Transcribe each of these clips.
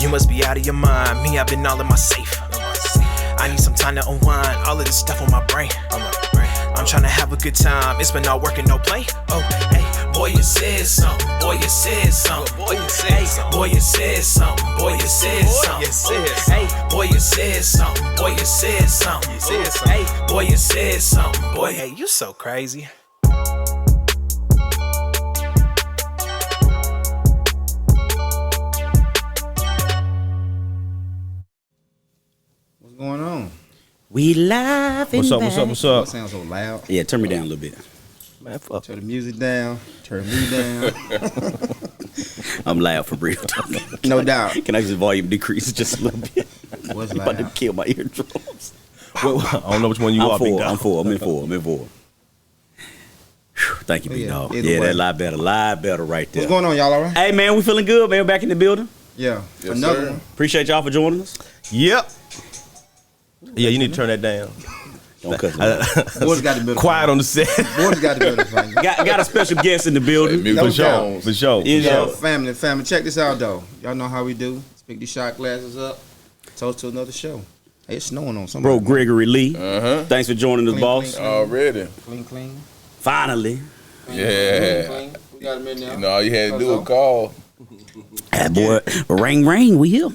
You must be out of your mind. Me, I've been all in my safe. I need some time to unwind. All of this stuff on my brain. I'm trying to have a good time. It's been all work and no play. Oh, hey, boy, you said something. Boy, you said something. Boy, you said something. Boy, you said something. Boy, you said something. Hey, boy, you said something. Boy, you said something. Hey, boy, you said something. Boy, hey, you so crazy. What's going on? We live in What's up? That sounds so loud. Yeah, turn me down a little bit. Man, fuck. Turn the music down. Turn me down. I'm loud for real. No doubt. Can I just volume decrease just a little bit? What's I'm about to loud? kill my eardrums. Well, I don't know which one you are, big dog. I'm in four. Whew, thank you, big dog. either Yeah, way. that lot better right there. What's going on, y'all? All right? Hey, man, we feeling good, man. We're back in the building. Yeah. Yes, Another sir. one. Appreciate y'all for joining us. Yep. Yeah, you need to turn that down. Don't cut me. Boys got the middle. Quiet on the set. Boys got the middle finger. got a special guest in the building. Music For sure. Jones. For sure. You know, Family. Check this out, though. Y'all know how we do. Pick these shot glasses up. Toast to another show. Hey, it's snowing on somebody. bro, Gregory Lee. Uh-huh. Thanks for joining us, Clean, boss. clean. Already. Clean. Finally. Yeah. Clean. We got him in now. You know, all you had to do was call. Ah, boy, ring, we here.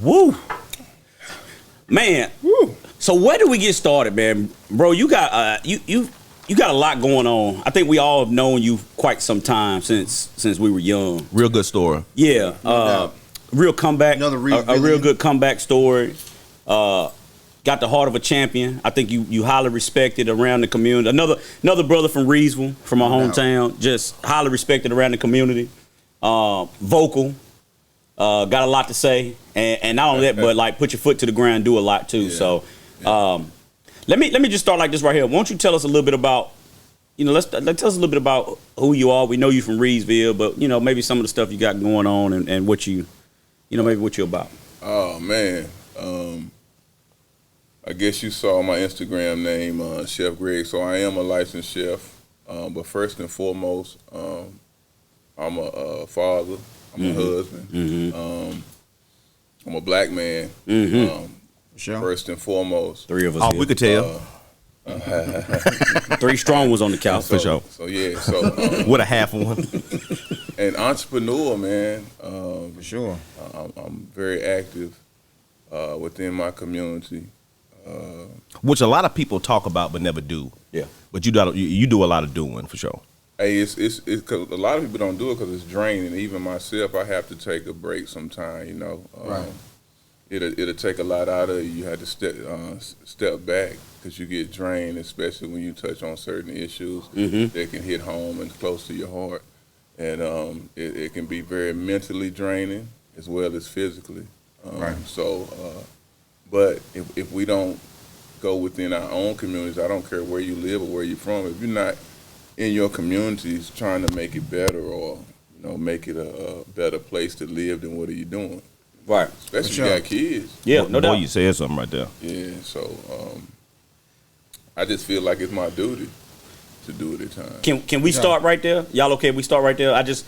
Woo. Man. Woo. So where do we get started, man? Bro, you got you got a lot going on. I think we all have known you quite some time since we were young. Real good story. Yeah. Real comeback. Another a real real good comeback story. Got the heart of a champion. I think you highly respected around the community. Another brother from Reedsville, from my hometown, just highly respected around the community. Vocal. Got a lot to say, and not only that, but like put your foot to the ground, do a lot too. Yeah. So, let me just start like this right here. Won't you tell us a little bit about, let's tell us a little bit about who you are. We know you from Reedsville, but maybe some of the stuff you got going on and what you, maybe what you're about. Oh, man. I guess you saw my Instagram name, Chef Greg. So I am a licensed chef. But first and foremost, I'm a father. I'm a husband. Mm-hmm. I'm a black man. Sure. First and foremost. Three of us. Oh, here. we could tell. 3 strong was on the couch. For sure. So yeah. So With a half one. an entrepreneur, man. For sure. I'm very active within my community. Which a lot of people talk about but never do. Yeah. But you do a lot of doing, for sure. Hey, it's 'cause a lot of people don't do it because it's draining. Even myself, I have to take a break sometime. Right. It'll take a lot out of you. You have to step back because you get drained, especially when you touch on certain issues that can hit home and close to your heart. And it can be very mentally draining as well as physically. Right. So, but if we don't go within our own communities, I don't care where you live or where you're from, if you're not in your communities trying to make it better or make it a better place to live, then what are you doing? Right. Especially if you sure. got kids. Yeah. Boy, No doubt. you said something right there. Yeah, so I just feel like it's my duty to do it at times. Can we start right there? Y'all okay? We start right there. I just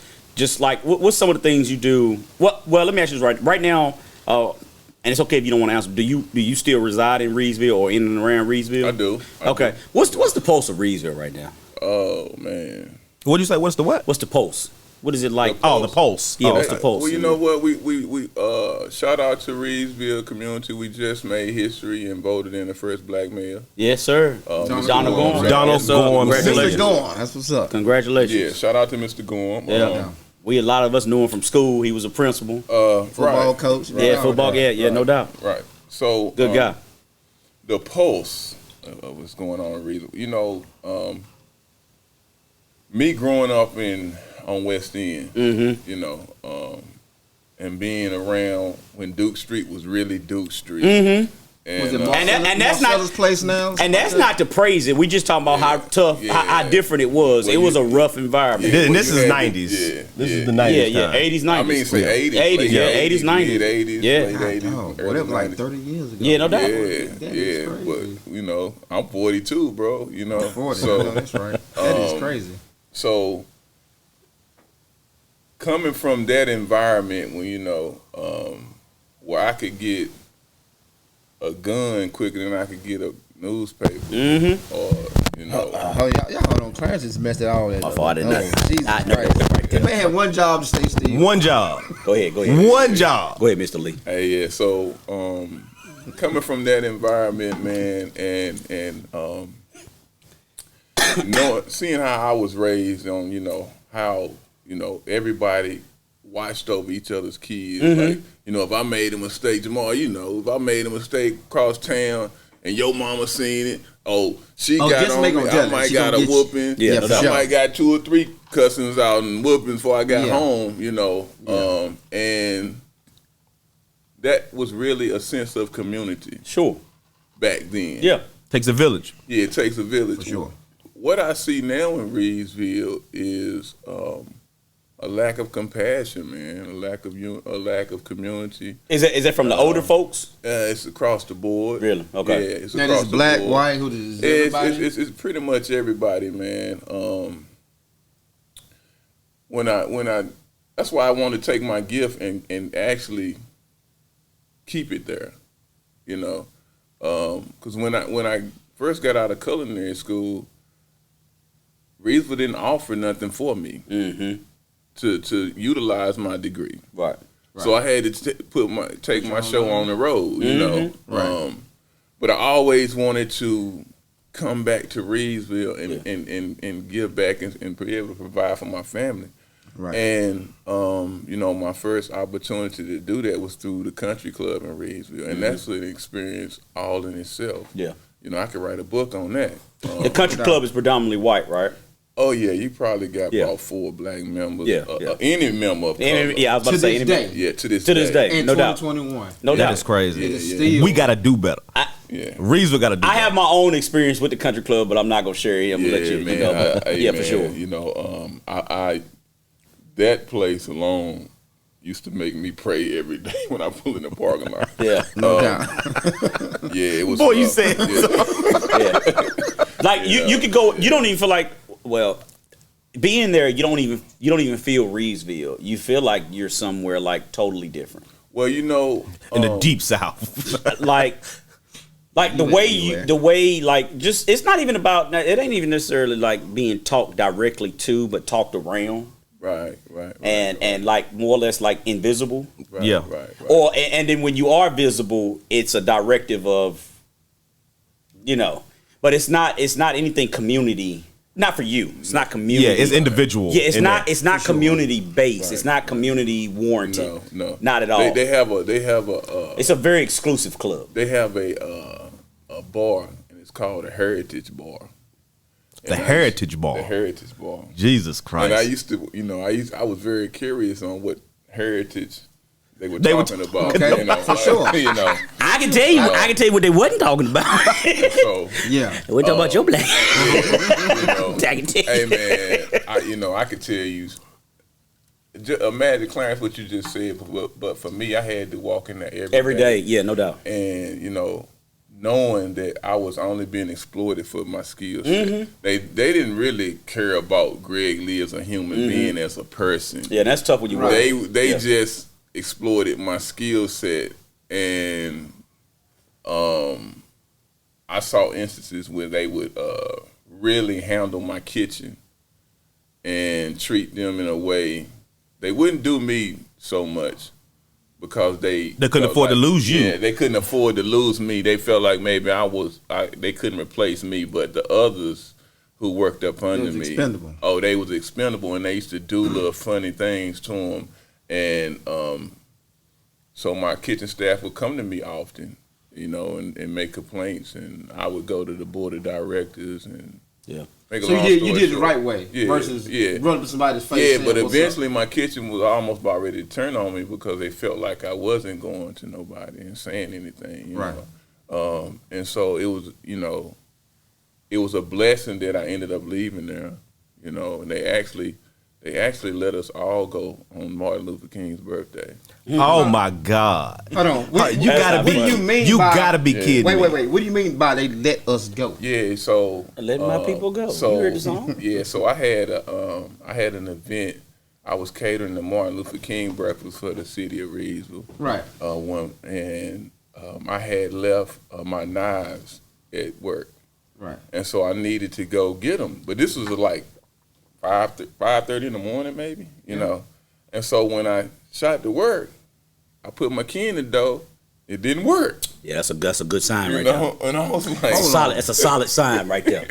like what's some of the things you do? Well, let me ask you this right now. And it's okay if you don't want to answer. Do you still reside in Reedsville or in and around Reedsville? I do. Okay. What's the pulse of Reedsville right now? Oh man. What'd you say? What's the what? What's the pulse? What is it like? Oh, the pulse. Yeah, Oh, what's the pulse? Well, you know what? We shout out to Reedsville community. We just made history and voted in the first black mayor. Yes, sir. Donald Gorham. Donald Yes, sir. Gorham. Congratulations. Mr. Gorham. That's what's up. Congratulations. Yeah, shout out to Mr. Gorham. Yeah. A lot of us knew him from school. He was a principal. Football right. coach. Yeah, football. Yeah, no doubt. Right. So Good guy. The pulse of what's going on in Reedsville. Me growing up on West End, and being around when Duke Street was really Duke Street. Mm-hmm. Was it And that's not Marcella's place now? And that's not to praise it. We just talking about how tough, how different it was. Well, it was a rough environment. And this is you had 90s. yeah, This yeah. is the 90s. Yeah, time. 80s, 90s. I mean, say 80s. 80s, late yeah, 80s, 90s. Mid 80s, Yeah. late 80s. Oh, early that was like 90s. 30 years ago. Yeah, no doubt. Yeah, That is yeah, crazy. but I'm 42, bro. 40. So that's right. That is crazy. So coming from that environment when where I could get a gun quicker than I could get a newspaper, or y'all hold on. Clarence just messed it all in. I didn't know. Jesus Christ. The man had one job to stay still. One job. Go ahead. One job. Go ahead, Mr. Lee. Hey, yeah. So, coming from that environment, man, and seeing how I was raised on, how everybody watched over each other's kids. Like, if I made a mistake, JaMar, if I made a mistake across town and your mama seen it, she got on me, I might got a whooping. Yeah, I might got 2 or 3 cussings out and whoopings before I got home, and that was really a sense of community. Sure. Back then. Yeah. Takes a village. Yeah, it takes a village. For sure. What I see now in Reedsville is a lack of compassion, man. A lack of community. Is that from the older folks? It's across the board. Really? Okay. Yeah, it's Now across this the black, board. white, who is everybody? It's pretty much everybody, man. That's why I want to take my gift and actually keep it there, because when I first got out of culinary school, Reedsville didn't offer nothing for me to utilize my degree. Right. So I had to take my show on the road, Right. But I always wanted to come back to Reedsville and give back and be able to provide for my family. Right. And my first opportunity to do that was through the country club in Reedsville, and that's an experience all in itself. Yeah. I could write a book on that. The country club is predominantly white, right? Oh yeah, you probably got about 4 black members. Yeah, any member of color. I was about to say any day. Yeah, to this day. In No doubt. 2021. No doubt. That is crazy. It is still. We got to do better. Yeah. Reedsville got to do I better. have my own experience with the country club, but I'm not gonna share it. I'm gonna let you. Man. For sure. I that place alone used to make me pray every day when I pull in the parking lot. Yeah. No doubt. Yeah, it was. Boy, you said Yeah. Like you could go. You don't even feel like being there. You don't even feel Reedsville. You feel like you're somewhere like totally different. Well, in the deep south. like the way like just it's not even about it ain't even necessarily like being talked directly to, but talked around. Right. And like more or less like invisible. Right, Yeah. Right. Or and then when you are visible, it's a directive of, but it's not anything community. Not for you. It's not community. Yeah, it's individual. Yeah, it's in not. there. It's not community based. Right. It's not community warranted. No, not at all. They have a. It's a very exclusive club. They have a bar, and it's called a Heritage Bar. The Heritage Bar. The Heritage Bar. Jesus Christ. And I used to, I was very curious on what heritage they were talking about. Okay, for sure. I can tell you. I can tell you what they wasn't talking about. So Yeah. We're talking about your black. I can tell hey you. man, I could tell you. Imagine, Clarence, what you just said, but for me, I had to walk in there Every day. Yeah, no doubt. and knowing that I was only being exploited for my skills. They didn't really care about Greg Lee as a human being, as a person. Yeah, that's tough when you work. They just exploited my skill set, and I saw instances where they would really handle my kitchen and treat them in a way they wouldn't do me so much. Because they couldn't afford to lose you. Yeah, they couldn't afford to lose me. They felt like maybe they couldn't replace me, but the others who worked up under me, expendable. Oh, they was expendable, and they used to do little funny things to them, and so my kitchen staff would come to me often, and make complaints, and I would go to the board of directors and make a So long you story did it the short. right way versus running to somebody's face. Yeah, saying, but "What's eventually my kitchen was almost about ready to turn on me because they felt like I wasn't going to nobody and saying anything. You know? And so it was, it was a blessing that I ended up leaving there, and they actually let us all go on Martin Luther King's birthday. Oh my God! Hold on. You gotta be. What do you mean You by, gotta be kidding me. Wait. What do you mean by they let us go? Yeah, so Letting my people go. So You heard the song? yeah, so I had an event. I was catering the Martin Luther King breakfast for the city of Reedsville. Right. I had left my knives at work. Right. And so I needed to go get them. But this was like 5:30 in the morning, maybe, you know. And so when I shot to work, I put my key in the door. It didn't work. Yeah, that's a good sign right there. there. And I was like, That's a solid sign right there.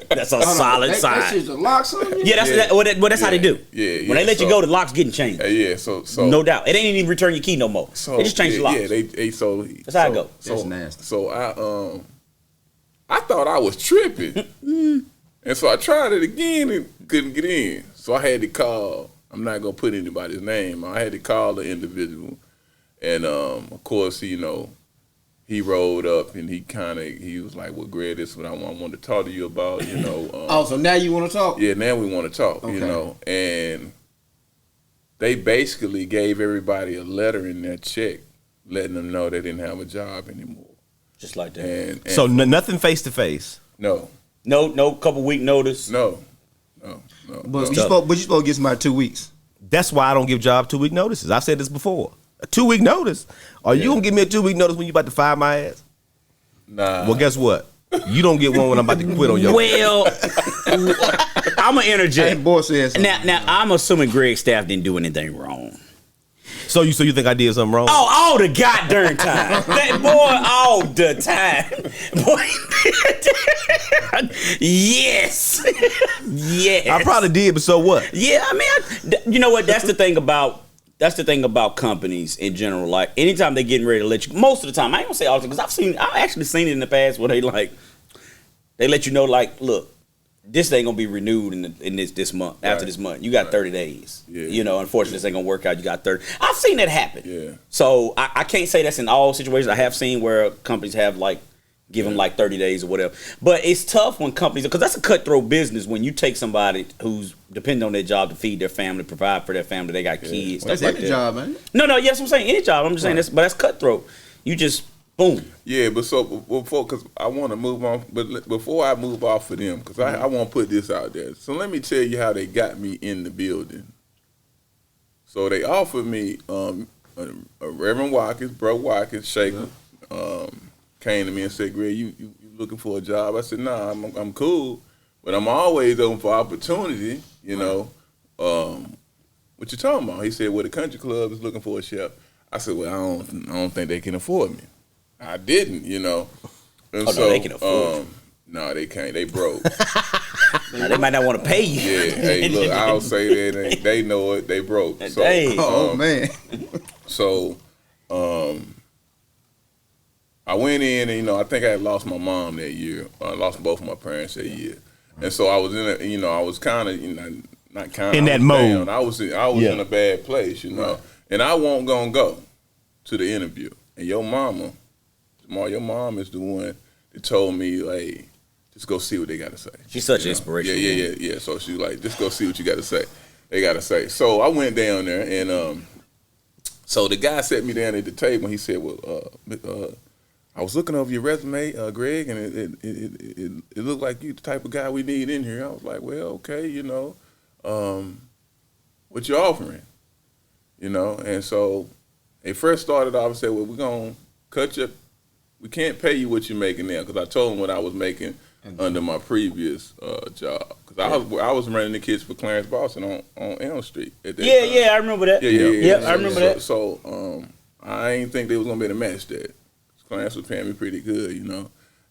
That's a solid sign. That shit's a locks on you? Yeah, that's how they do. Yeah. When they let you go, the lock's getting changed. So no doubt. It ain't even return your key no more. So they just change the locks. Yeah, that's how it go. That's nasty. So I thought I was tripping. And so I tried it again and couldn't get in. So I had to call. I'm not gonna put anybody's name. I had to call the individual. And of course, you know, he rolled up and he was like, "Well, Greg, this is what I wanted to talk to you about." You know. So now you want to talk? Yeah, now we want to talk. Okay. You know, and they basically gave everybody a letter in their check, letting them know they didn't have a job anymore. Just like that. And So nothing face to face. No. No couple week notice. No. But you supposed to get somebody 2 weeks. That's why I don't give job 2 week notices. I said this before. A 2 week notice. Are you gonna give me a 2 week notice when you about to fire my ass? Nah. Well, guess what? You don't get one when I'm about to quit on your. Well, I'm gonna interject. Boss says Now I'm assuming Greg's staff didn't do anything wrong. So you think I did something wrong? Oh, all the goddamn time. That boy, all the time. Boy. Yes. Yes. I probably did, but so what? Yeah, I mean, you know what? That's the thing about companies in general. Like, anytime they getting ready to let you, most of the time, I ain't gonna say all the time, because I've actually seen it in the past where they let you know, like, look, this ain't gonna be renewed in this month. After this month, you got 30 days. Yeah. You know, unfortunately, this ain't gonna work out. You got 30. I've seen that happen. Yeah. So I can't say that's in all situations. I have seen where companies have give them 30 days or whatever. But it's tough when companies, because that's a cutthroat business when you take somebody who's depending on their job to feed their family, provide for their family. They got kids. That's stuff like any that. job, man. No, yes, I'm saying any job. I'm just saying that's cutthroat. You just boom. Yeah, but so before, because I want to move on, but before I move off of them, because I want to put this out there. So let me tell you how they got me in the building. So they offered me a Reverend Watkins, Bro Watkins, Shaker, came to me and said, "Greg, you looking for a job?" I said, "Nah, I'm cool, but I'm always open for opportunity. You know, what you talking about?" He said, "Well, the country club is looking for a chef." I said, "Well, I don't think they can afford me." I didn't, you know. And no, they can afford you. No, they can't. They broke. Now, they might not want to pay you. Yeah. Hey, look, I'll say that they know it. They broke. So, man. So, I went in and, I think I had lost my mom that year. I lost both of my parents that year. And so I was in I was kind of, not kind of. In that mode. Down. I was in a bad place, Right. And I won't gonna go to the interview. And your mama, JaMar, your mom is the one that told me, like, just go see what they got to say. She's such an inspiration. Yeah. So she like, just go see what you got to say. They got to say. So I went down there, and so the guy sat me down at the table, and he said, "Well, I was looking over your resume, Greg, and it looked like you the type of guy we need in here." I was like, "Well, okay, what you offering?" And so they first started off and said, "Well, we're gonna cut you. We can't pay you what you're making now," because I told them what I was making under my previous job. Because I was running the kids for Clarence Boston on Elm Street at that time. Yeah, I remember that. Yeah, I remember that. So I ain't think they was gonna be able to match that. Clarence was paying me pretty good,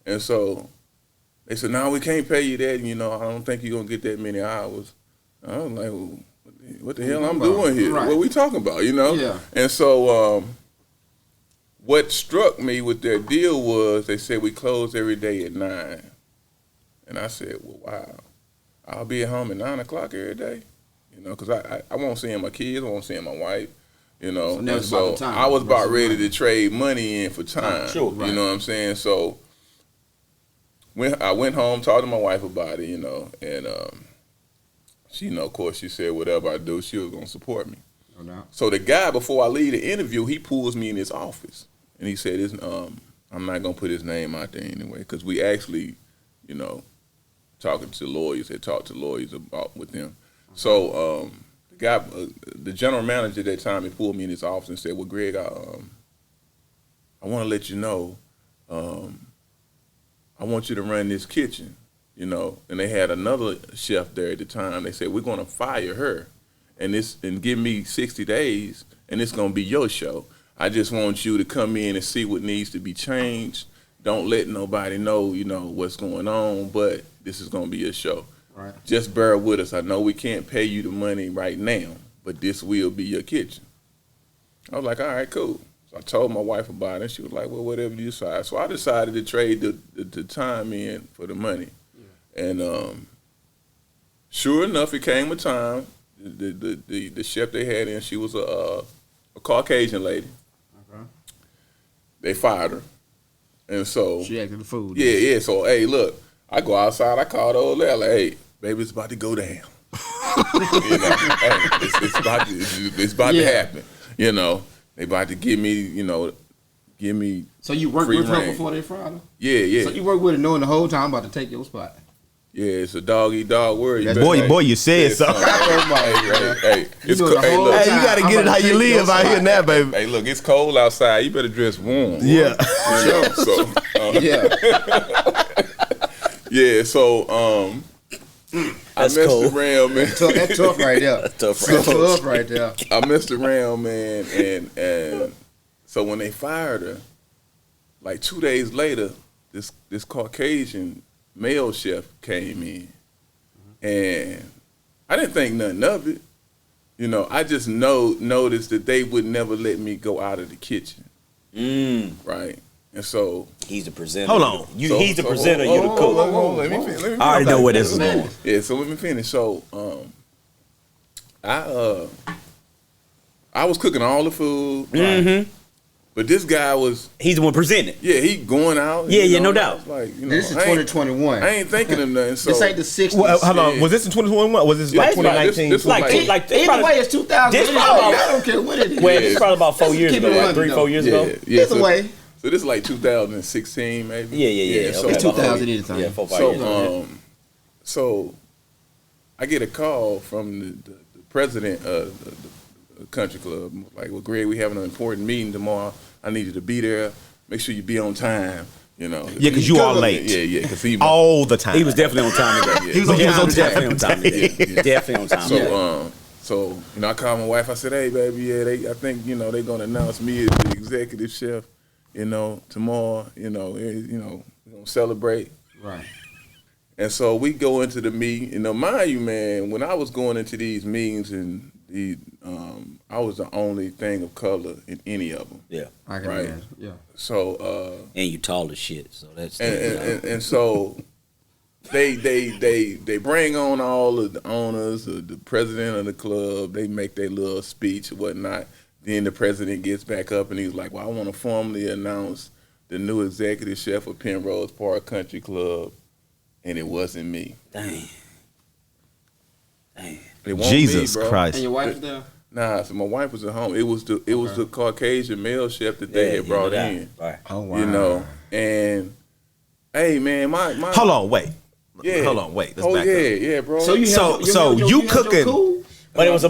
And so they said, "No, we can't pay you that. I don't think you're gonna get that many hours." I was like, "Well, what the hell I'm doing here? Right. What we talking about?" Yeah. And so what struck me with their deal was they said we close every day at 9. And I said, "Well, wow, I'll be at home at 9 o'clock every day," because I won't see my kids, I won't see my wife, So now and it's about the time. I was about ready to trade money in for time. Sure, You know what I'm saying? So when I went home, talked to my wife about it, and she, of course, she said whatever I do, she was gonna support me. No doubt. So the guy, before I leave the interview, he pulls me in his office, and he said, "I'm not gonna put his name out there anyway, because we actually, talking to lawyers, had talked to lawyers about with them." So the the general manager at that time, he pulled me in his office and said, "Well, Greg, I want to let you know, I want you to run this kitchen, you know." And they had another chef there at the time. They said, "We're going to fire her, and give me 60 days, and it's going to be your show. I just want you to come in and see what needs to be changed. Don't let nobody know, you know, what's going on, but this is going to be your show. Right. Just bear with us. I know we can't pay you the money right now, but this will be your kitchen." I was like, all right, cool. So I told my wife about it. She was like, well, whatever you decide. So I decided to trade the time in for the money. Yeah. And sure enough, it came a time. The chef they had in, she was a Caucasian lady. Okay. They fired her. And so She acted the food. Yeah. So hey, look, I go outside. I call the old lady. Like, hey, baby, it's about to go down. You know, hey, it's about to happen. You know, they about to give me. So you worked free with her reign. before they fired her? Yeah. So you worked with her knowing the whole time I'm about to take your spot. Yeah, it's a dog eat dog word. You Boy, better- you said something. Hey, it's know the hey, whole look. Hey, you gotta I'm get it about how to you take live your out here spot. now, baby. Hey, look, it's cold outside. You better dress warm. Yeah. You know, so Yeah. So I messed cold. around, man. That's tough right there. That's tough, That's tough right there. I messed around, man, and so when they fired her, like 2 days later, this Caucasian male chef came in, and I didn't think nothing of it. You know, I just noticed that they would never let me go out of the kitchen, right? And so He's the presenter. Hold on. He's the presenter. You the cook. Let me finish. I already know where this is going. Yeah, so let me finish. So, I was cooking all the food, right? But this guy was, He's the one presenting. he going out. Yeah, you know, no and I doubt. was like, you know, This is I ain't- 2021. I ain't thinking of nothing. So This ain't the 60s. Well, hold on. Was this in 2021? Was this like This- 2019? this was Like, like- like Either probably- way, it's 2000. This It probably- is. I don't care what it is. Well, this is probably about 4 years keep ago, it right? 100 3, 4 years ago. Either way. So this is like 2016, maybe. Yeah. So, Okay, It's about 2000 anytime. Yeah, 4 5 so, years. so I get a call from the president of the country club. Like, well, Greg, we having an important meeting tomorrow. I need you to be there. Make sure you be on time. You know. Yeah, because you are late. Yeah. Because he All the time. He was definitely on time today. He was on time Definitely on time today. Definitely on time. So, so you know, I called my wife. I said, "Hey, baby, I think they're gonna announce me as the executive chef. You know, tomorrow. You know, we're gonna celebrate." Right. And so we go into the meeting. You know, mind you, man, when I was going into these meetings and I was the only thing of color in any of them. Yeah. I can Right. imagine. Yeah. So And you tall as shit, so that's and so they bring on all of the owners, the president of the club. They make their little speech and whatnot. Then the president gets back up and he's like, "Well, I want to formally announce the new executive chef of Penrose Park Country Club," and it wasn't me. Dang. It wasn't Jesus me, bro. Christ. And your wife's there? Nah, so my wife was at home. It was the Caucasian male chef that they had brought in. Right. Oh, wow. You know, and hey, man, my Hold on, wait. yeah. Hold on, wait. Let's Oh back yeah, up. yeah, bro. So you So- had so you cooking- cool? But it was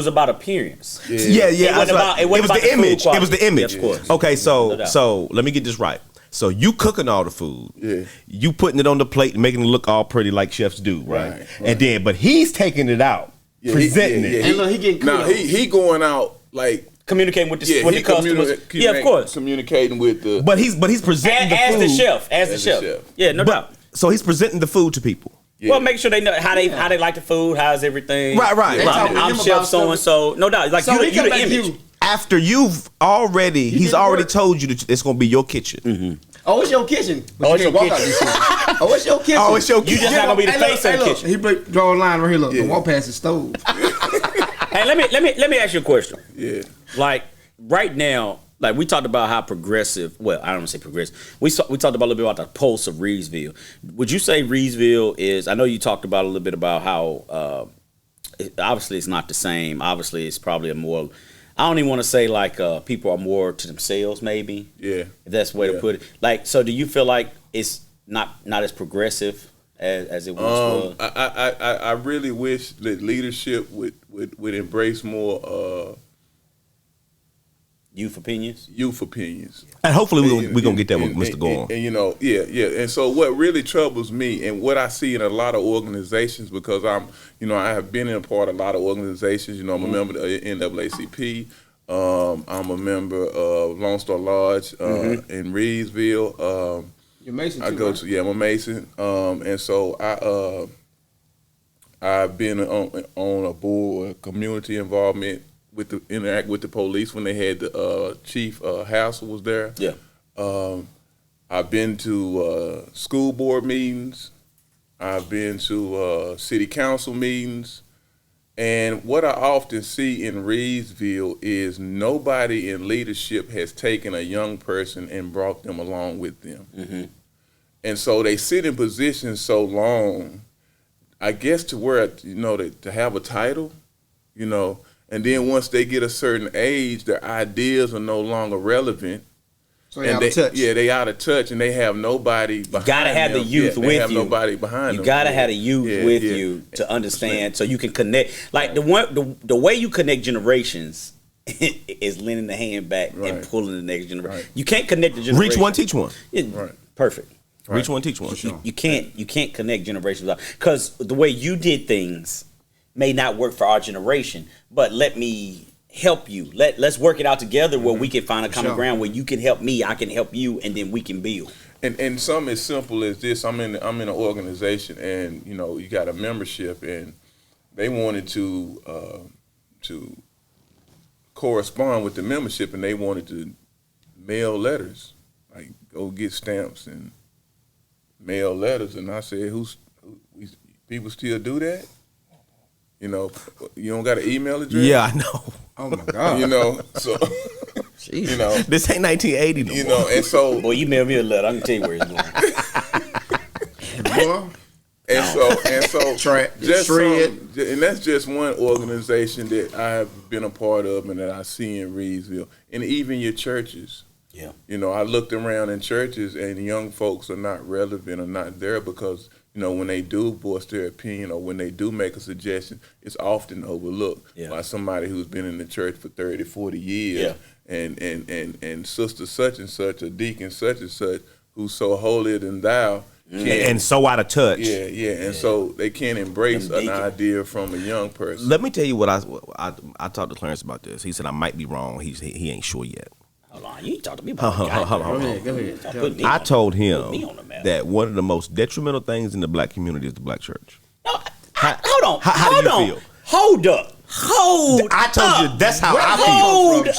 about appearance. Yeah. It wasn't about- it wasn't about the the food image. It was the quality. image. Yeah, of course. Okay, No doubt. so let me get this right. So you cooking all the food. Yeah. You putting it on the plate and making it look all pretty like chefs do, right? Right. And then, but he's taking it out, Yeah, presenting it. And look, he getting Now kudos. he going out like Communicating with the yeah, with he the customers. Yeah, of course. communicating with the But he's presenting As the the food. chef, as the As the chef. chef. Yeah, no doubt. So he's presenting the food to people. yeah. Well, make sure they know how they like the food, how's everything. Right. They talking to I'm him chef about so and so. No doubt. Like So you he come the back to image. you. After he's did already work. told you that it's going to be your kitchen. Oh, it's your kitchen. But Oh, you it's can't your walk out kitchen. this shit. Oh, it's your kitchen. Oh, it's your You kitchen. just not gonna be the face of the look, kitchen. He draw a line right here. Look, Yeah. don't walk past the stove. Hey, let me ask you a question. yeah. Like right now, like we talked about how progressive. Well, I don't want to say progressive. We talked about a little bit about the pulse of Reedsville. Would you say Reedsville is? I know you talked about a little bit about how obviously it's not the same. Obviously, it's probably a more. I don't even want to say like people are more to themselves. Maybe Yeah. if that's the way to Yeah. put it. Like, so do you feel like it's not as progressive as it once was? I really wish that leadership would embrace more Youth opinions. And hopefully we're going to get that with Mr. Gorham. And and so what really troubles me and what I see in a lot of organizations, because I have been in a part of a lot of organizations. I'm a member of the NAACP. I'm a member of Lone Star Lodge in Reedsville. You're Mason too, I'm a Mason. And so I've been on a board of community involvement interact with the police when they had the Chief Hassel was there. Yeah. I've been to school board meetings. I've been to city council meetings. And what I often see in Reedsville is nobody in leadership has taken a young person and brought them along with them. Mm-hmm. And so they sit in positions so long, I guess, to where, to have a title, and then once they get a certain age, their ideas are no longer relevant. So they out of touch. Yeah, they out of touch, and they have nobody behind them. You gotta have the youth with you. They have nobody behind them. You gotta have the youth with you to understand, so you can connect. Like the way you connect generations is lending the hand back and pulling the next generation. Right. You can't connect the generation. Reach one, teach one. Right. Perfect. Right. Reach one, teach one. Sure. You can't connect generations because the way you did things may not work for our generation, but let me help you. Let's work it out together where we can find a common ground where you can help me, I can help you, and then we can build. And something as simple as this, I'm in an organization, and you got a membership, and they wanted to correspond with the membership, and they wanted to mail letters, like go get stamps and mail letters, and I said, people still do that? You don't got an email address? Yeah, I know. Oh my God. So this ain't 1980 no more. And so boy, you mail me a letter, I can tell you where it's going. Boy. And so and that's just one organization that I have been a part of and that I see in Reedsville, and even your churches. Yeah. I looked around in churches, and young folks are not relevant or not there because when they do voice their opinion or when they do make a suggestion, it's often overlooked by somebody who's been in the church for 30, 40 years. Yeah. And sister such and such or deacon such and such who's so holier than thou. And so out of touch. Yeah. And so they can't embrace an idea from a young person. Let me tell you what I talked to Clarence about this. He said I might be wrong. He ain't sure yet. Hold on, you ain't talk to me about Go ahead. I told him that one of the most detrimental things in the black community is the black church. No, hold on. How do you feel? Hold up. I told you that's how I feel.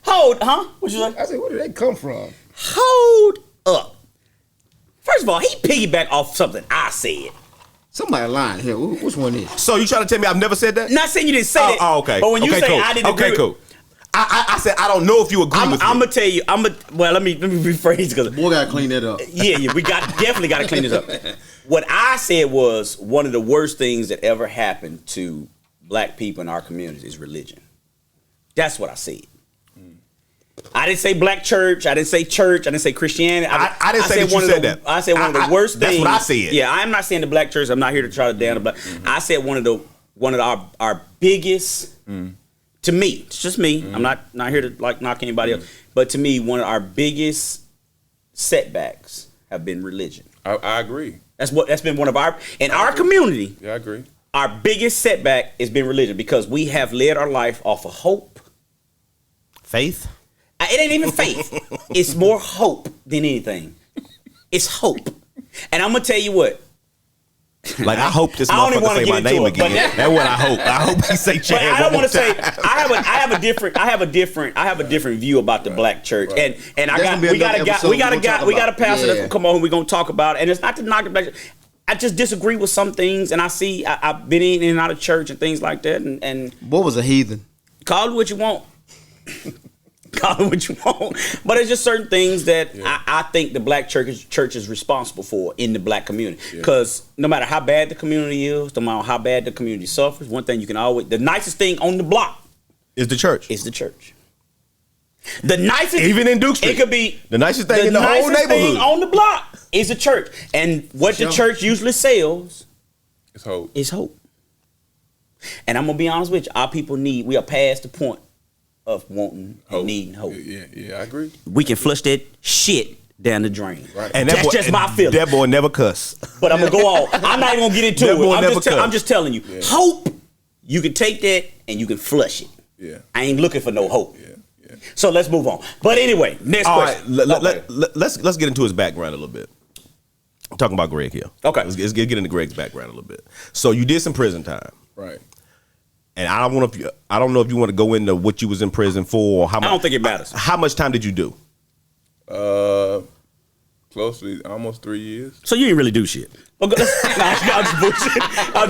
Hold up. Huh? What you say? I said, where did they come from? Hold up. First of all, he piggybacked off something I said. Somebody lying here. Which one is? So you trying to tell me I've never said that? Not saying you didn't say that. Oh, okay. But when you say cool. I didn't agree. Okay, cool. I said I don't know if you agree with me. I'm gonna tell you. Let me rephrase because Boy, gotta clean that up. Yeah, we definitely gotta clean this up. What I said was one of the worst things that ever happened to black people in our community is religion. That's what I said. I didn't say black church. I didn't say church. I didn't say Christianity. I didn't say you said that. I said one of the worst things. That's what I said. Yeah, I'm not saying the black church. I'm not here to try to down the black. I said one of our biggest. To me, it's just me. I'm not here to knock anybody else. But to me, one of our biggest setbacks have been religion. I agree. That's been one of our community. Yeah, I agree. Our biggest setback has been religion because we have led our life off of hope. Faith? It ain't even faith. It's more hope than anything. It's hope. And I'm gonna tell you what. Like I hope this motherfucker say my name again. That's what I hope. I hope he say Chad. But I don't want to say. I have a different view about the black church, and we got a pastor that's gonna come on. We're gonna talk about it, and it's not to knock the black church. I just disagree with some things, and I've been in and out of church and things like that, and what was a heathen? Call it what you want. Call it what you want, but it's just certain things that I think the black church is responsible for in the black community. Because no matter how bad the community is, no matter how bad the community suffers, one thing you can always, the nicest thing on the block is the church. Is the church. The nicest, Even in Duke Street. it could be The nicest thing in the whole nicest thing neighborhood. on the block is a church, and what the church usually sells It's hope. is hope. And I'm gonna be honest with you, our people we are past the point of wanting and needing hope. Yeah, I agree. We can flush that shit down the drain. Right. And That's just my feeling. That boy never cuss. But I'm gonna go on. I'm not even gonna get into That boy it. never I'm just telling you. Yeah. Hope, you can take that and you can flush it. Yeah. I ain't looking for no hope. Yeah. So let's move on. But anyway, next All right, question. let's get into his background a little bit. I'm talking about Greg here. Okay. Let's get into Greg's background a little bit. So you did some prison time. Right. And I don't know if you want to go into what you was in prison for or how much. I don't think it matters. How much time did you do? Closely, almost 3 years. So you didn't really do shit. Okay. I'll just bullshit. I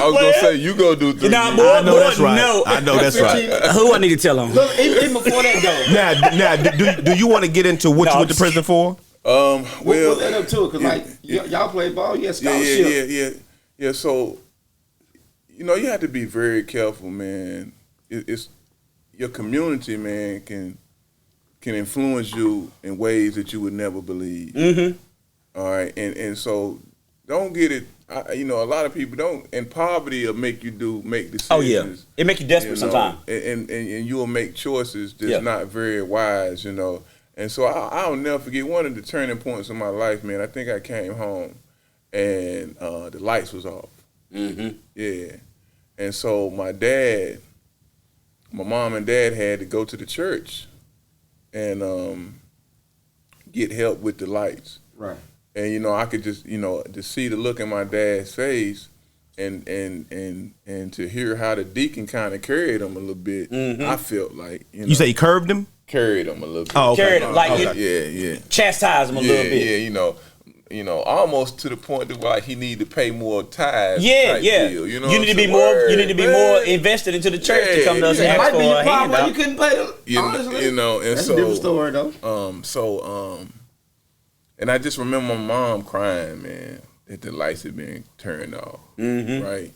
was gonna say you go do 3 Nah, years. boy, I know that's right. no. I know that's right. Who I need to tell on? Look, even before that though. Now, do you want to get into what No, you went to prison for? Well, What that up too? Cause like y'all play ball, you had scholarship. Yeah. So, you have to be very careful, man. It's your community, man, can influence you in ways that you would never believe. Mm-hmm. All right, and so don't get it. A lot of people don't. And poverty will make you make decisions. Oh yeah, it make you desperate sometimes. And you will make choices that's not very wise. And so I'll never forget one of the turning points in my life, man. I think I came home and the lights was off. Mm-hmm. Yeah. And so my mom and dad had to go to the church and get help with the lights. Right. And I could just to see the look in my dad's face and to hear how the deacon kind of carried him a little bit, I felt like You say he curved him? carried him a little bit. Oh, okay. Carried him like Yeah. chastise him a little bit. Yeah, almost to the point that like he need to pay more tithes. Yeah. type deal, You need to be more. You need to be more invested into the church to come to us and It ask might for be your a problem why you handout. couldn't pay the honestly. And That's so a different story though. And I just remember my mom crying, man, that the lights had been turned off. Mm-hmm. Right.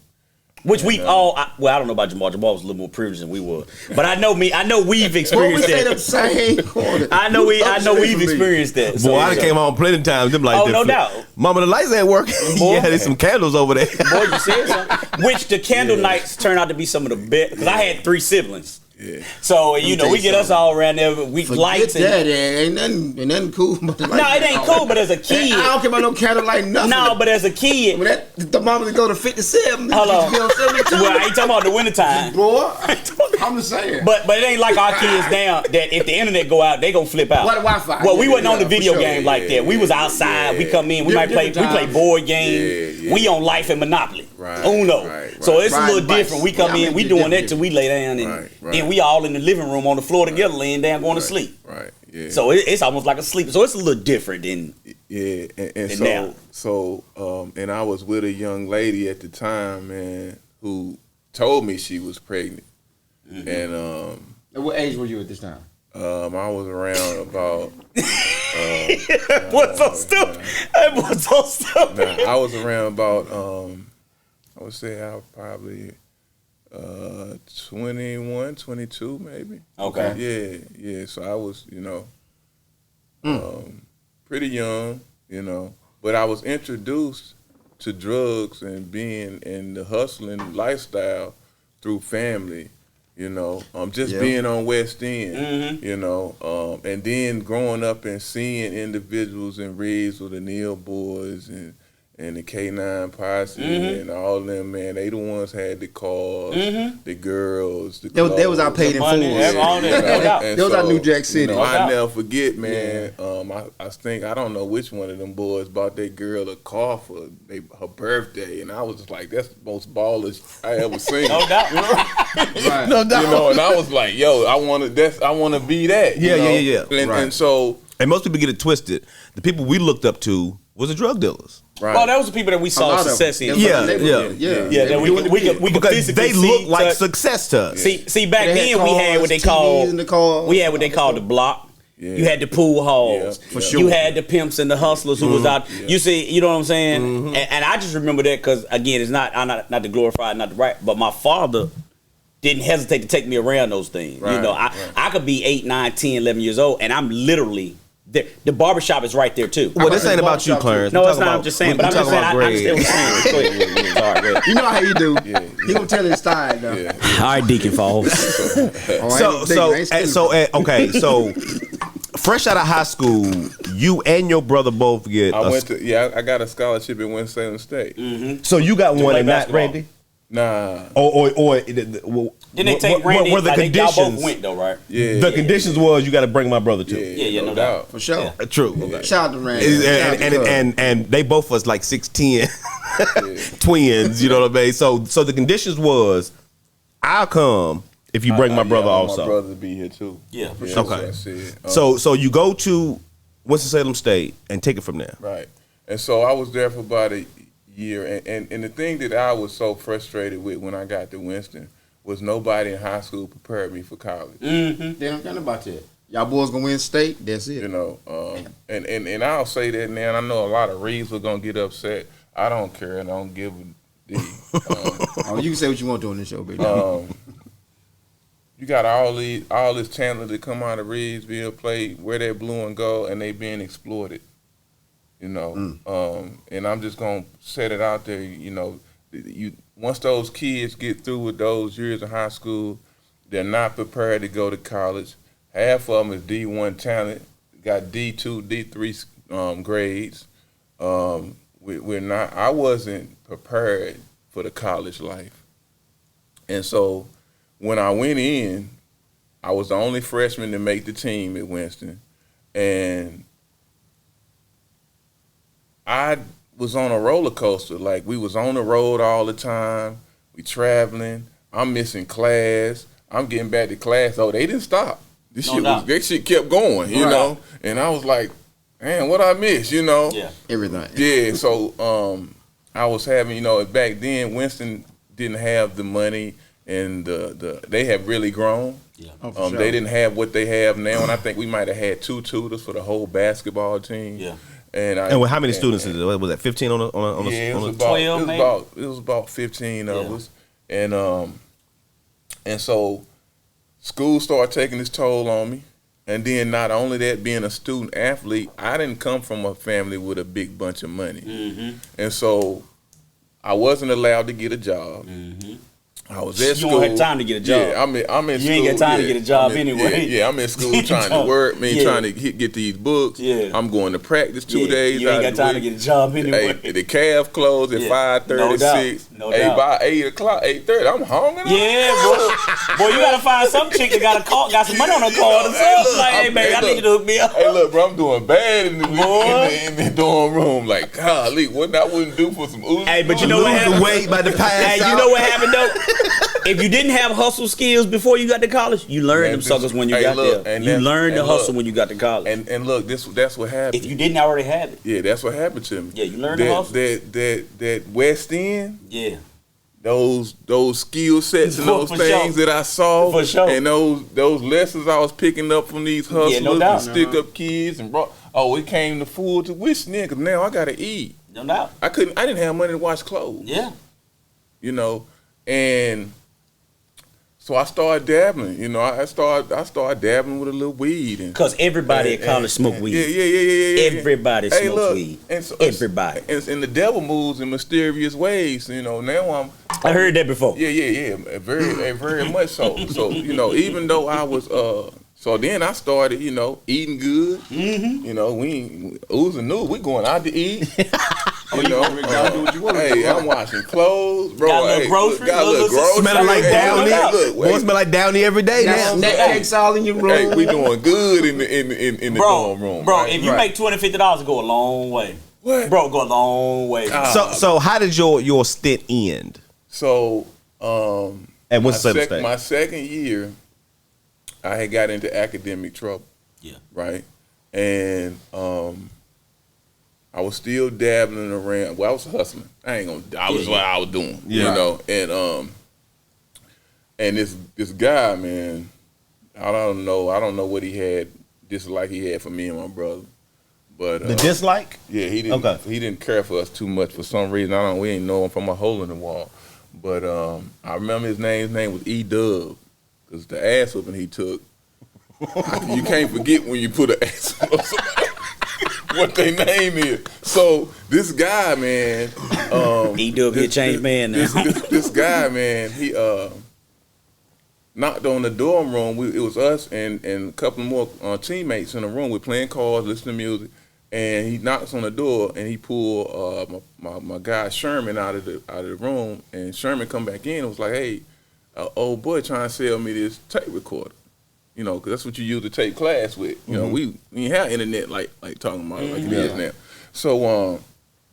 Which we all. I don't know about JaMar. JaMar was a little more privileged than we were, but I know we've Well, we experienced say the that. same corner. I know we've experienced that. Boy, I came home plenty of times. Them like, Oh, no doubt. Mama, the lights ain't working. Boy. Yeah, there's some candles over there. Boy, you said something. Which the candle nights turned out to be some of the best because I had 3 siblings. Yeah. So me we tell you get us all around there. We Forget lights and that. Ain't nothing cool. But the no, it ain't cool. But as a I kid, don't care about no candlelight, nothing. no. But as a kid, When that thermometer go to 57, hold on. you be on 72. Well, I ain't talking about the wintertime. Boy, I'm just saying. But it ain't like our kids now that if the internet go out, they gonna flip out. What Wi-Fi? Well, we Yeah, wasn't on the for video sure. game like that. We was outside. We come in. We might play. We Different play times. board games. Yeah. We on Life and Monopoly. Right, Uno. right. So it's a Riding little bikes. different. We come Yeah, I in. mean, We it's doing that different. till we lay down and Right. then we all in the living room on the floor together, laying down, going to sleep. Right. Yeah. So it's almost like a sleep. So it's a little different than Yeah, and And so now. and I was with a young lady at the time, man, who told me she was pregnant, and At what age were you at this time? I was around about. What's so stupid? That was so stupid. I was around about. I would say I was probably 21, 22 maybe. Okay. Yeah. So I was, pretty young, but I was introduced to drugs and being in the hustling lifestyle through family, just being on West End, and then growing up and seeing individuals and raised with the Neil boys and the K9 posse and all them, man, they the ones had the cars, the girls, the They was out paid in full. all that, no doubt. And They was out New Jack City. No I doubt. never forget, man. I think I don't know which one of them boys bought that girl a car for her birthday, and I was just like, that's the most ballers I ever seen. No doubt. Right. No doubt. And I was like, yo, I want to be that. Yeah. And, Right. and so, And most people get it twisted. The people we looked up to was the drug dealers. right. Oh, that was the people that we A saw lot of success them. in. They was Yeah, like the neighborhood. Yeah, They that doing the we big. could Because physically they look see, like touch. success to us. See, back They had then we had what they cars, called TVs in the cars. we had what they called the block. Yeah. You had the pool halls. Yeah, for You sure. had the pimps and the hustlers who was out. You see, you know what I'm saying? And I just remember that because again, it's not I'm not to glorify, not to right, but my father didn't hesitate to take me around those things. Right, You know, I could be 8, 9, 10, 11 years old, and I'm literally there. The barbershop is right there too. Well, this ain't about you, Clarence. No, We it's talking not. I'm about- just saying. we But I'm just talking saying. about I understand what you're saying. Go ahead. Sorry, go ahead. You know how he do. Yeah. He gonna tell his style though. Yeah. All right, Deacon Falls. So fresh out of high school, you and your brother both get. I got a scholarship at Winston State. So you got one play and not basketball. Randy. Nah. Or Didn't they take Randy? Were the Like, y'all both conditions? went though, right? Yeah. The conditions was you got to bring my brother too. Yeah, no doubt. For sure. True. Shout out to Randy. And they both was like 6'10" twins. You know what I mean? So the conditions was, I'll come if you bring my brother I want also. my brother to be here too. Yeah, for Yeah, sure. that's Okay. what I said. So you go to Winston-Salem State and take it from there. Right. And so I was there for about a year. And the thing that I was so frustrated with when I got to Winston was nobody in high school prepared me for college. They don't care about that. Y'all boys gonna win state. That's it. You know, and I'll say that now. And I know a lot of Reeves are gonna get upset. I don't care, and I don't give a D. Oh, you can say what you want to on this show, baby. You got all this talent that come out of Reedsville, play where they're blue and gold, and they being exploited. You know, and I'm just gonna set it out there. You know, once those kids get through with those years of high school, they're not prepared to go to college. Half of them is D1 talent, got D2, D3 grades. We're not. I wasn't prepared for the college life, and so when I went in, I was the only freshman to make the team at Winston, and I was on a roller coaster. Like, we was on the road all the time. We traveling. I'm missing class. I'm getting back to class. Oh, they didn't stop. This shit kept going, you know? And I was like, man, what I miss, you know? Yeah. Everything. Yeah, so I was having, you know, back then Winston didn't have the money, and they have really grown. Yeah. Sure. They didn't have what they have now, and I think we might have had 2 tutors for the whole basketball team. Yeah. And How many students is it? Was that 15 on a yeah, on a 12 maybe? it was about 15 of Yeah. us, and so school started taking its toll on me. And then not only that, being a student athlete, I didn't come from a family with a big bunch of money, and so I wasn't allowed to get a job. I was at school. You don't have time to get a job. Yeah, I'm in school. You ain't got time to get a job anyway. Yeah, I'm in school trying to work, trying to get these books. Yeah. I'm going to practice 2 days. You ain't got time to get a job anyway. Hey, the calf closed at 5:36. No Hey, doubt. by 8 o'clock, 8:30, I'm hungry. Yeah, boy, you gotta find some chick that got some money on her card or something. Like, hey, baby, I need you to hook me up. Hey, look, bro, I'm doing bad in the dorm room. Like, golly, what I wouldn't do for some Uzi. Hey, but you know what lose the happened? weight by the pass Hey, you know what happened though? If you didn't have hustle skills before you got to college, you learned Man, them suckers when you hey, got look, there. and You that's- learned the and hustle look, when you got to college. And look, that's what happened. If you didn't already have it, Yeah, that's what happened to me. Yeah, you learned the hustle. That West End, yeah. those skill sets and those For things sure. that I saw, For sure. and those lessons I was picking up from these hustlers no doubt. and stick up kids, and it came to full tuition because now I gotta eat. No doubt. I didn't have money to wash clothes. Yeah. You know, and so I started dabbling. You know, I started dabbling with a little weed, and Because everybody at college smoked weed. Yeah. Everybody Hey, smokes look, weed. and so- Everybody. And the devil moves in mysterious ways. You know, now I heard that before. yeah, very much so. So, you know, even though I was so then I started, you know, eating good. You know, we oozing new. We going out to eat. You know, do what you want to hey, do. I'm washing clothes, bro. Got a little hey, grocery, got a little little grocery. Smelling like Hey, Downy. look, Boy, smell like Downy every day now. Got snack cakes all in your room. Hey, we doing good in the dorm room. Bro, right? if you make $250, it go a long way. What? Bro, go a long way. So how did your stint end? So, And what's the state? my second year, I had got into academic trouble. Yeah. Right, and I was still dabbling around. Well, I was hustling. I was what I was doing. Yeah. You know, and this guy, man, I don't know what he had dislike he had for me and my brother, but The dislike? yeah, he didn't. Okay. He didn't care for us too much for some reason. We ain't know him from a hole in the wall. But I remember his name was E-Dub, because the ass whooping he took. You can't forget when you put an ass on somebody, what their name is. So this guy, man, E-Dub, he a changed man now. This guy, man, he knocked on the dorm room. It was us and a couple more teammates in the room. We're playing cards, listening to music, and he knocks on the door and he pulled my guy Sherman out of the room, and Sherman come back in and was like, "Hey, old boy trying to sell me this tape recorder, you know, because that's what you use to tape class with. You know, we didn't have internet like talking about it like it is now." So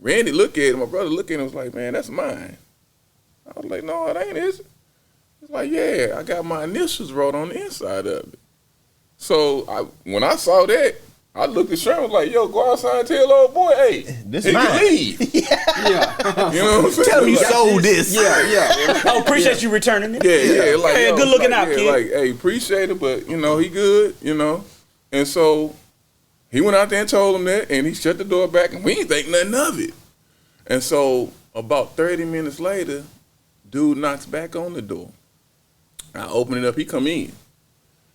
Randy looked at it, my brother looked at it and was like, "Man, that's mine." I was like, "No, it ain't, is it?" He's like, "Yeah, I got my initials wrote on the inside of it." So when I saw that, I looked at Sherman like, "Yo, go outside and tell old boy, hey, This he mine." can leave." Yeah. You know what I'm saying? Tell him you Like, sold this. Yeah. Oh, appreciate you returning it. Yeah, like, Hey, yo, good looking like, out, yeah, kid. Like, hey, appreciate it, but, you know, he good, you know. And so he went out there and told him that, and he shut the door back, and we didn't think nothing of it. And so about 30 minutes later, dude knocks back on the door. I open it up, he come in.